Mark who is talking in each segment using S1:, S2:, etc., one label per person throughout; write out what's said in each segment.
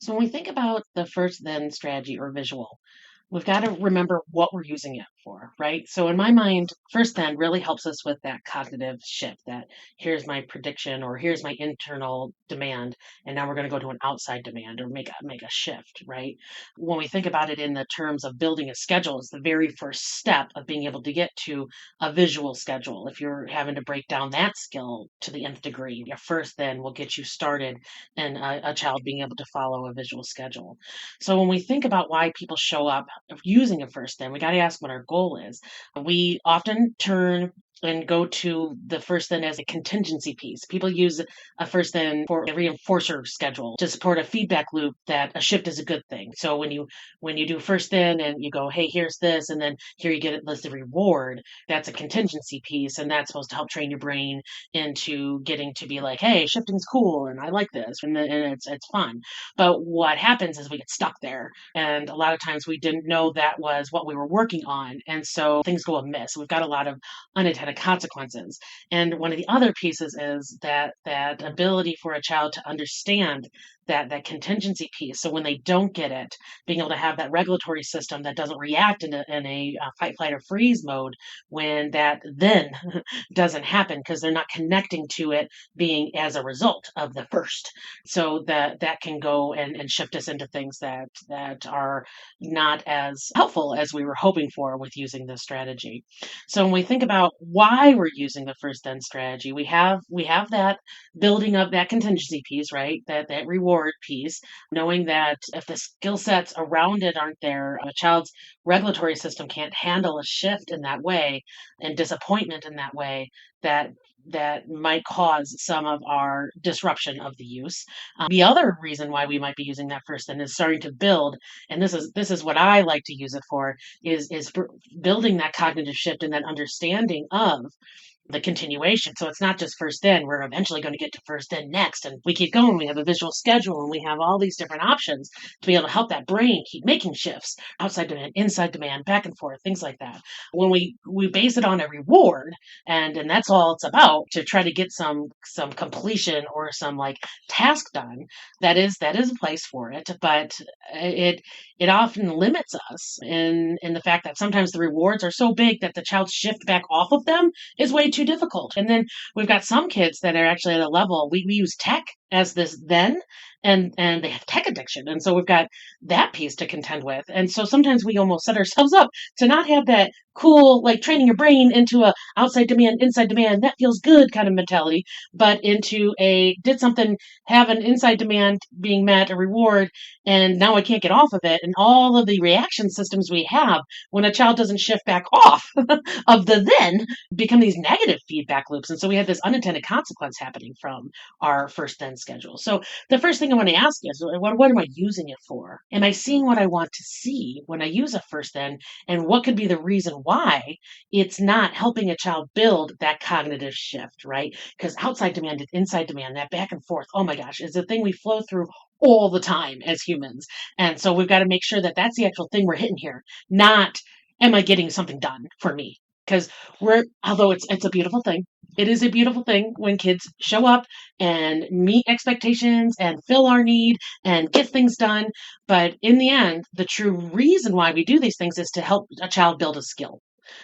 S1: So when we think about the first then strategy or visual, we've got to remember what we're using it for, right? So in my mind, first then really helps us with that cognitive shift that here's my prediction or here's my internal demand, and now we're going to go to an outside demand or make a shift, right? When we think about it in the terms of building a schedule, it's the very first step of being able to get to a visual schedule. If you're having to break down that skill to the nth degree, your first then will get you started and a child being able to follow a visual schedule. So when we think about why people show up using a first then, we got to ask what our goal is. We often turn and go to the first then as a contingency piece. People use a first then for a reinforcer schedule to support a feedback loop that a shift is a good thing. So when you do first then and you go, hey, here's this, and then here you get it listed reward, that's a contingency piece, and that's supposed to help train your brain into getting to be like, hey, shifting's cool and I like this and it's fun. But what happens is we get stuck there. And a lot of times we didn't know that was what we were working on. And so things go amiss. We've got a lot of unintended consequences. And one of the other pieces is that ability for a child to understand that contingency piece. So when they don't get it, being able to have that regulatory system that doesn't react in a fight, flight, or freeze mode when that then doesn't happen because they're not connecting to it being as a result of the first. So that can go and shift us into things that are not as helpful as we were hoping for with using this strategy. So when we think about why we're using the first then strategy, we have that building of that contingency piece, right? That reward piece, knowing that if the skill sets around it aren't there, a child's regulatory system can't handle a shift in that way and disappointment in that way, that that might cause some of our disruption of the use. The other reason why we might be using that first then is starting to build, and this is what I like to use it for, is building that cognitive shift and that understanding of the continuation. So it's not just first then, we're eventually going to get to first then next. And we keep going. We have a visual schedule and we have all these different options to be able to help that brain keep making shifts, outside demand, inside demand, back and forth, things like that. When we base it on a reward, and that's all it's about, to try to get some completion or some like task done, that is a place for it. But it often limits us in the fact that sometimes the rewards are so big that the child's shift back off of them is way too difficult. And then we've got some kids that are actually at a level, we use tech as this then, and they have tech addiction. And so we've got that piece to contend with. And so sometimes we almost set ourselves up to not have that cool, like training your brain into a outside demand, inside demand, that feels good kind of mentality, but into a did something, have an inside demand being met, a reward, and now I can't get off of it. And all of the reaction systems we have when a child doesn't shift back off of the then become these negative feedback loops. And so we have this unintended consequence happening from our first then schedule. So the first thing I want to ask is, what am I using it for? Am I seeing what I want to see when I use a first then? And what could be the reason why it's not helping a child build that cognitive shift, right? Because outside demand and inside demand, that back and forth, oh my gosh, is a thing we flow through all the time as humans. And so we've got to make sure that that's the actual thing we're hitting here, not am I getting something done for me? Because although it's a beautiful thing, it is a beautiful thing when kids show up and meet expectations and fill our need and get things done. But in the end, the true reason why we do these things is to help a child build a skill.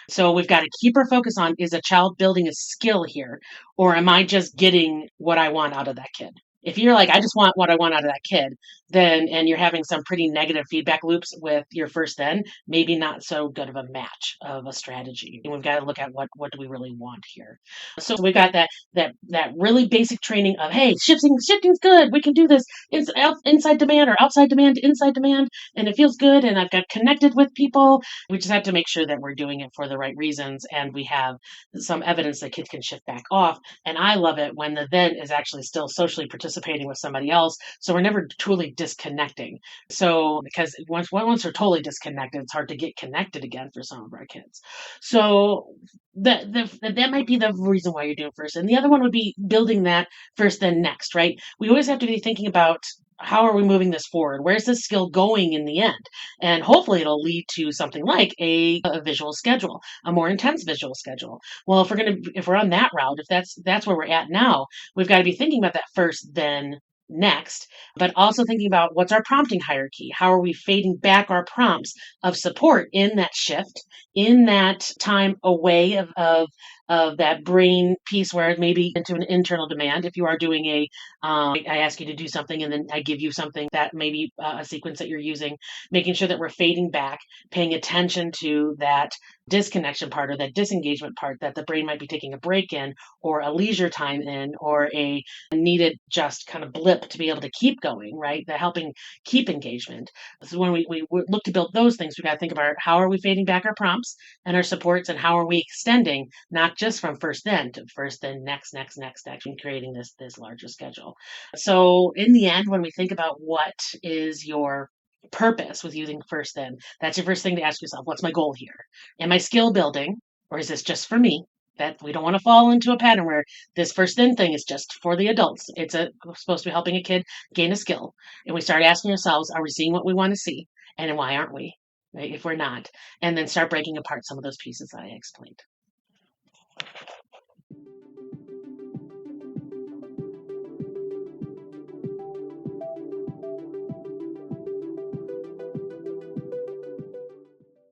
S1: So we've got to keep our focus on, is a child building a skill here, or am I just getting what I want out of that kid? If you're like, I just want what I want out of that kid, then, and you're having some pretty negative feedback loops with your first then, maybe not so good of a match of a strategy. And we've got to look at what do we really want here. So we've got that really basic training of, hey, shifting's good. We can do this inside demand or outside demand to inside demand, and it feels good. And I've got connected with people. We just have to make sure that we're doing it for the right reasons, and we have some evidence that kids can shift back off. And I love it when the then is actually still socially participating with somebody else. So we're never truly disconnecting. So because once we're totally disconnected, it's hard to get connected again for some of our kids. So that might be the reason why you're doing first. And the other one would be building that first, then next, right? We always have to be thinking about, how are we moving this forward? Where's this skill going in the end? And hopefully it'll lead to something like a visual schedule, a more intense visual schedule. Well, if we're on that route, if that's where we're at now, we've got to be thinking about that first then next, but also thinking about what's our prompting hierarchy? How are we fading back our prompts of support in that shift, in that time away of that brain piece where it may be into an internal demand. If you are doing I ask you to do something and then I give you something that may be a sequence that you're using, making sure that we're fading back, paying attention to that disconnection part or that disengagement part that the brain might be taking a break in or a leisure time in or a needed just kind of blip to be able to keep going, right? The helping keep engagement. So when we look to build those things, we got to think about how are we fading back our prompts and our supports and how are we extending not just from first then to first then next and creating this larger schedule. So in the end, when we think about what is your purpose with using first then, that's your first thing to ask yourself, what's my goal here? Am I skill building or is this just for me? That we don't want to fall into a pattern where this first then thing is just for the adults. It's supposed to be helping a kid gain a skill. And we start asking ourselves, are we seeing what we want to see? And why aren't we? Right? If we're not, and then start breaking apart some of those pieces that I explained.